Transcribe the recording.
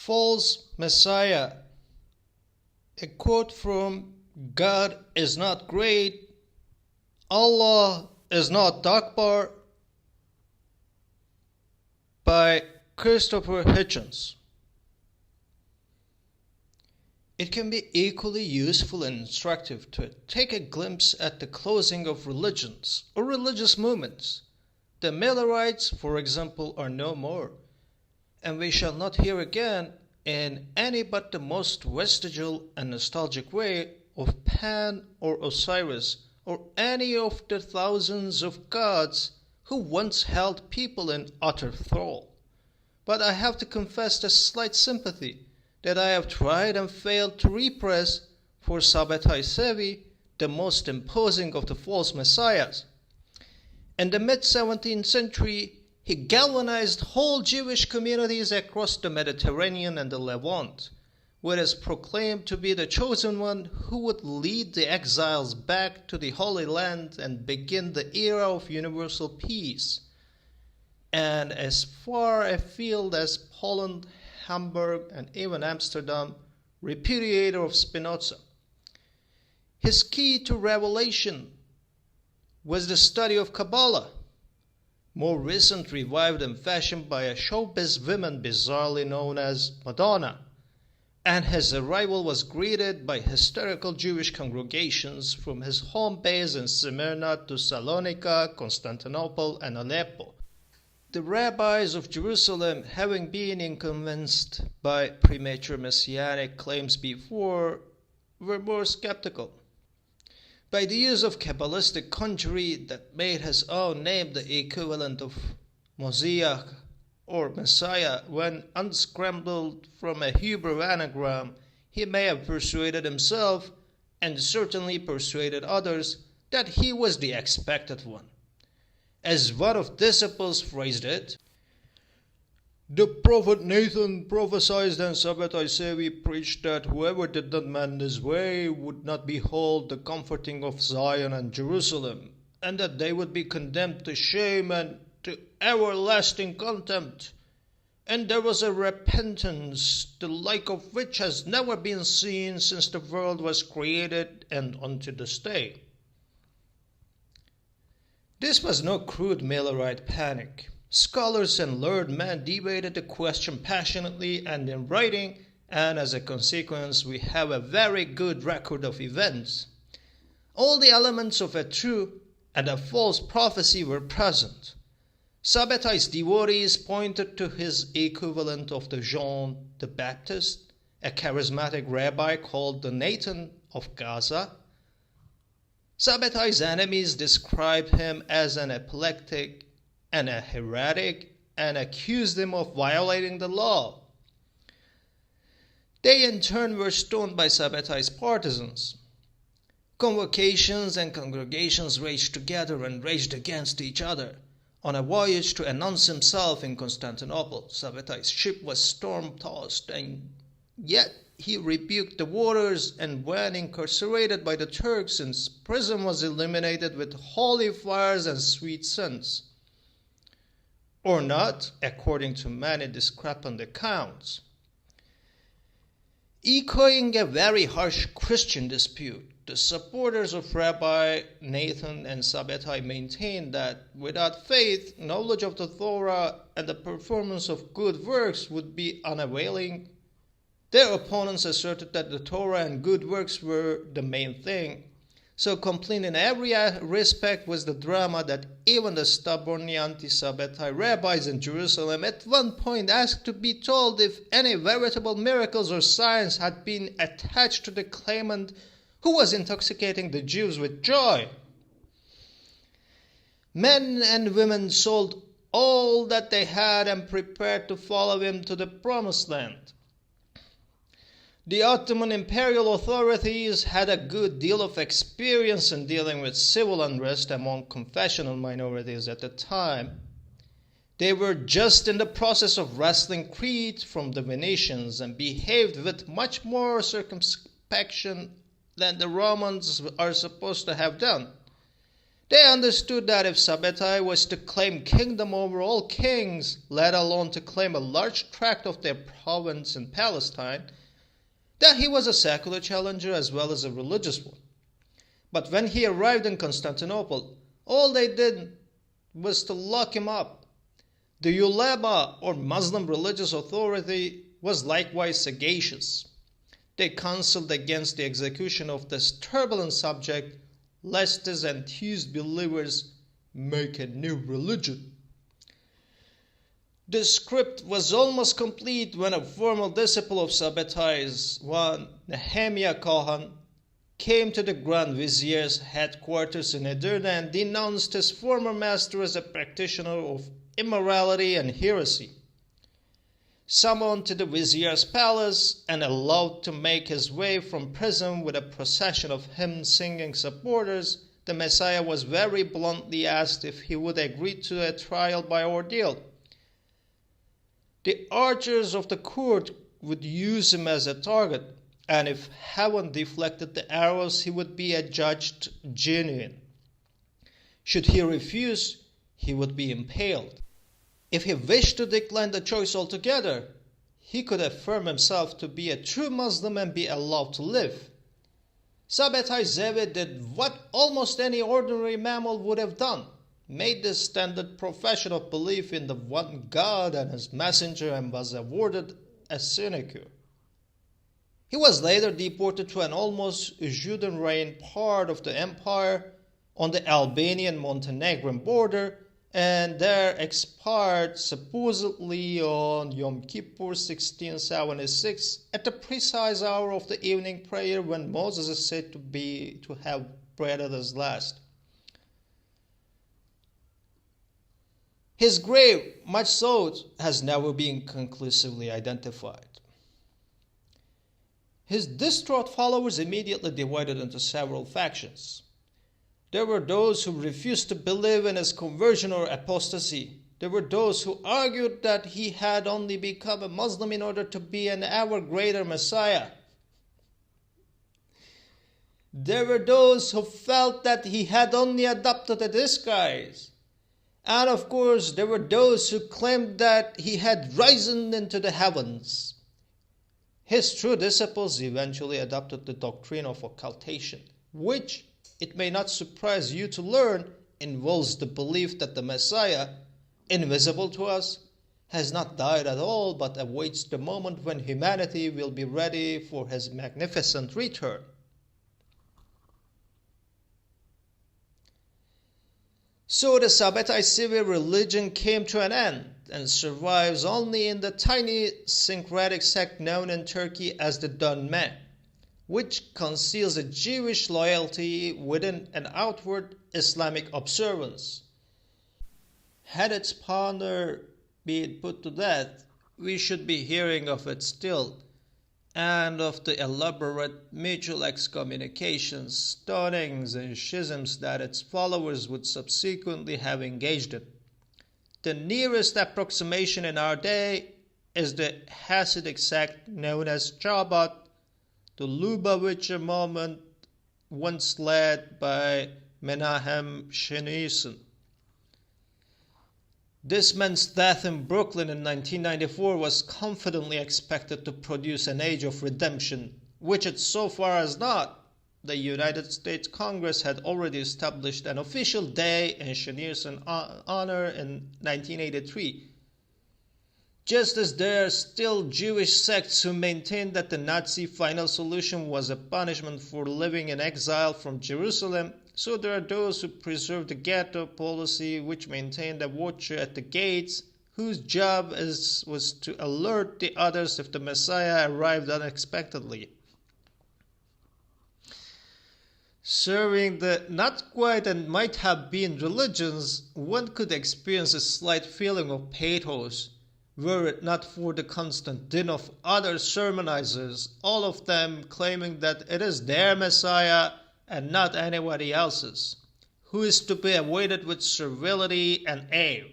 False Messiah. A quote from God is not great, Allah is not Akbar by Christopher Hitchens. It can be equally useful and instructive to take a glimpse at the closing of religions or religious movements. The Millerites, for example, are no more, and we shall not hear again in any but the most vestigial and nostalgic way of Pan or Osiris or any of the thousands of gods who once held people in utter thrall. But I have to confess a slight sympathy that I have tried and failed to repress for Sabbatai Sevi, the most imposing of the false messiahs. In the mid-17th century, he galvanized whole Jewish communities across the Mediterranean and the Levant, whereas proclaimed to be the chosen one who would lead the exiles back to the Holy Land and begin the era of universal peace. And as far afield as Poland, Hamburg, and even Amsterdam, repudiator of Spinoza. His key to revelation was the study of Kabbalah, more recent revived and fashioned by a showbiz woman bizarrely known as Madonna, and his arrival was greeted by hysterical Jewish congregations from his home base in Smyrna to Salonika, Constantinople, and Aleppo. The rabbis of Jerusalem, having been inconvenienced by premature messianic claims before, were more skeptical. By the use of Kabbalistic conjury that made his own name the equivalent of Moshiach or Messiah when unscrambled from a Hebrew anagram, he may have persuaded himself, and certainly persuaded others, that he was the expected one. As one of disciples phrased it, the prophet Nathan prophesied and Sabbatai Sevi preached that whoever did not mend his way would not behold the comforting of Zion and Jerusalem, and that they would be condemned to shame and to everlasting contempt. And there was a repentance, the like of which has never been seen since the world was created and unto this day. This was no crude Millerite panic. Scholars and learned men debated the question passionately and in writing, and as a consequence we have a very good record of events. All the elements of a true and a false prophecy were present. Sabbatai's devotees pointed to his equivalent of the John the Baptist, a charismatic rabbi called the Nathan of Gaza. Sabbatai's enemies described him as an epileptic and a heretic, and accused him of violating the law. They in turn were stoned by Sabbatai's partisans. Convocations and congregations raged together and raged against each other. On a voyage to announce himself in Constantinople, Sabbatai's ship was storm-tossed, and yet he rebuked the waters, and when incarcerated by the Turks, his prison was illuminated with holy fires and sweet scents. Or not, according to many discrepant accounts. Echoing a very harsh Christian dispute, the supporters of Rabbi Nathan and Sabbatai maintained that without faith, knowledge of the Torah, and the performance of good works would be unavailing. Their opponents asserted that the Torah and good works were the main thing. So complete in every respect was the drama that even the stubbornly anti-Sabbatai rabbis in Jerusalem at one point asked to be told if any veritable miracles or signs had been attached to the claimant who was intoxicating the Jews with joy. Men and women sold all that they had and prepared to follow him to the promised land. The Ottoman imperial authorities had a good deal of experience in dealing with civil unrest among confessional minorities at the time. They were just in the process of wresting Crete from the Venetians and behaved with much more circumspection than the Romans are supposed to have done. They understood that if Sabbatai was to claim kingdom over all kings, let alone to claim a large tract of their province in Palestine, that he was a secular challenger as well as a religious one. But when he arrived in Constantinople, all they did was to lock him up. The ulema, or Muslim religious authority, was likewise sagacious. They counseled against the execution of this turbulent subject, lest his enthused believers make a new religion. The script was almost complete when a formal disciple of Sabbatai's, one Nehemiah Kohan, came to the Grand Vizier's headquarters in Edirne and denounced his former master as a practitioner of immorality and heresy. Summoned to the Vizier's palace and allowed to make his way from prison with a procession of hymn-singing supporters, the Messiah was very bluntly asked if he would agree to a trial by ordeal. The archers of the court would use him as a target, and if heaven deflected the arrows, he would be adjudged genuine. Should he refuse, he would be impaled. If he wished to decline the choice altogether, he could affirm himself to be a true Muslim and be allowed to live. Sabbatai Sevi did what almost any ordinary mammal would have done, made the standard profession of belief in the one God and his messenger, and was awarded a sinecure. He was later deported to an almost Judean part of the empire on the Albanian-Montenegrin border, and there expired supposedly on Yom Kippur 1676 at the precise hour of the evening prayer when Moses is said to have breathed his last. His grave, much sought, has never been conclusively identified. His distraught followers immediately divided into several factions. There were those who refused to believe in his conversion or apostasy. There were those who argued that he had only become a Muslim in order to be an ever greater Messiah. There were those who felt that he had only adopted a disguise. And of course, there were those who claimed that he had risen into the heavens. His true disciples eventually adopted the doctrine of occultation, which, it may not surprise you to learn, involves the belief that the Messiah, invisible to us, has not died at all but awaits the moment when humanity will be ready for his magnificent return. So the Sabbatai Sevi religion came to an end and survives only in the tiny syncretic sect known in Turkey as the Dönme, which conceals a Jewish loyalty within an outward Islamic observance. Had its founder been put to death, we should be hearing of it still, and of the elaborate mutual excommunications, stonings, and schisms that its followers would subsequently have engaged in. The nearest approximation in our day is the Hasidic sect known as Chabad, the Lubavitcher movement once led by Menahem Schneerson. This man's death in Brooklyn in 1994 was confidently expected to produce an age of redemption, which it so far has not. The United States Congress had already established an official day in Schneerson's honor in 1983. Just as there are still Jewish sects who maintain that the Nazi final solution was a punishment for living in exile from Jerusalem, so there are those who preserve the ghetto policy, which maintained a watcher at the gates, whose job was to alert the others if the Messiah arrived unexpectedly. Serving the not quite and might have been religions, one could experience a slight feeling of pathos, were it not for the constant din of other sermonizers, all of them claiming that it is their Messiah and not anybody else's, who is to be awaited with servility and awe.